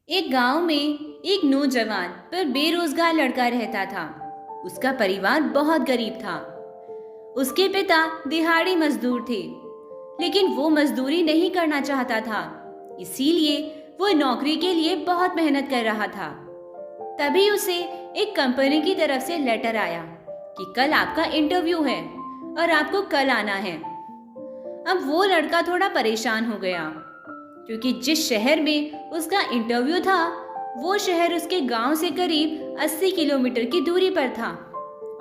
एक गांव में एक नौजवान पर बेरोजगार लड़का रहता था। उसका परिवार बहुत गरीब था। उसके पिता दिहाड़ी मजदूर थे, लेकिन वो मजदूरी नहीं करना चाहता था। इसीलिए वो नौकरी के लिए बहुत मेहनत कर रहा था। तभी उसे एक कंपनी की तरफ से लेटर आया कि कल आपका इंटरव्यू है और आपको कल आना है। अब वो लड़का थोड़ा परेशान हो गया, क्योंकि जिस शहर में उसका इंटरव्यू था वो शहर उसके गांव से करीब 80 किलोमीटर की दूरी पर था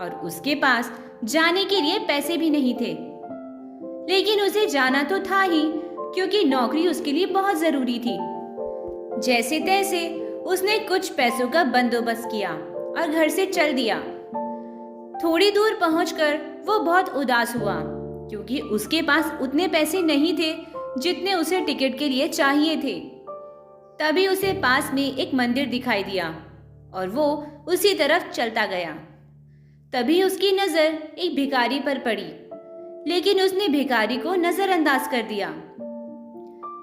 और उसके पास जाने के लिए पैसे भी नहीं थे। लेकिन उसे जाना तो था ही, क्योंकि नौकरी उसके लिए बहुत जरूरी थी। जैसे तैसे उसने कुछ पैसों का बंदोबस्त किया और घर से चल दिया। थोड़ी दूर पहुंचकर वो बहुत उदास हुआ, क्योंकि उसके पास उतने पैसे नहीं थे जितने उसे टिकट के लिए चाहिए थे। तभी उसे पास में एक मंदिर दिखाई दिया और वो उसी तरफ चलता गया। तभी उसकी नजर एक भिखारी पर पड़ी, लेकिन उसने भिखारी को नजरअंदाज कर दिया।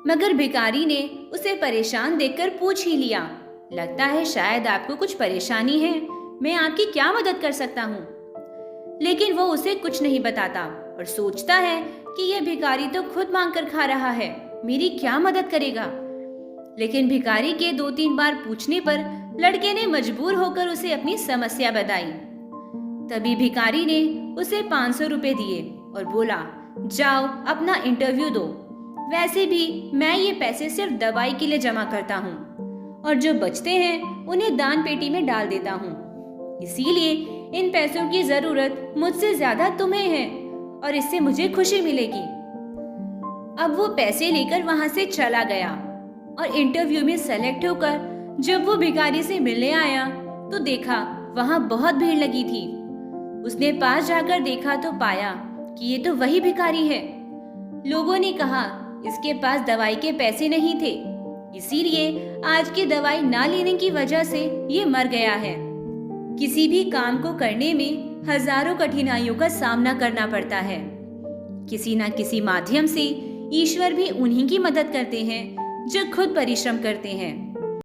मगर भिखारी ने उसे परेशान देखकर पूछ ही लिया, लगता है शायद आपको कुछ परेशानी है, मैं आपकी क्या मदद कर सकता हूँ। लेकिन वो उसे कुछ नहीं बताता और सोचता है कि यह भिखारी तो खुद मांग कर खा रहा है, मेरी क्या मदद करेगा। लेकिन भिखारी के 2-3 बार पूछने पर लड़के ने मजबूर होकर उसे अपनी समस्या बताई। तभी भिखारी ने उसे 500 रुपए दिए और बोला, जाओ अपना इंटरव्यू दो। वैसे भी मैं ये पैसे सिर्फ दवाई के लिए जमा करता हूँ और जो बचते हैं उन्हें दान पेटी में डाल देता हूँ। इसीलिए इन पैसों की जरूरत मुझसे ज्यादा तुम्हें है और इससे मुझे खुशी मिलेगी। अब वो पैसे लेकर वहां से चला गया और इंटरव्यू में सेलेक्ट होकर जब वो भिखारी से मिलने आया तो देखा वहां बहुत भीड़ लगी थी। उसने पास जाकर देखा तो पाया कि ये तो वही भिखारी है। लोगों ने कहा इसके पास दवाई के पैसे नहीं थे, इसीलिए आज की दवाई ना लेने की वजह से ये मर गया है। किसी भी काम को करने में हजारों कठिनाइयों का सामना करना पड़ता है। किसी न किसी माध्यम से ईश्वर भी उन्हीं की मदद करते हैं जो खुद परिश्रम करते हैं।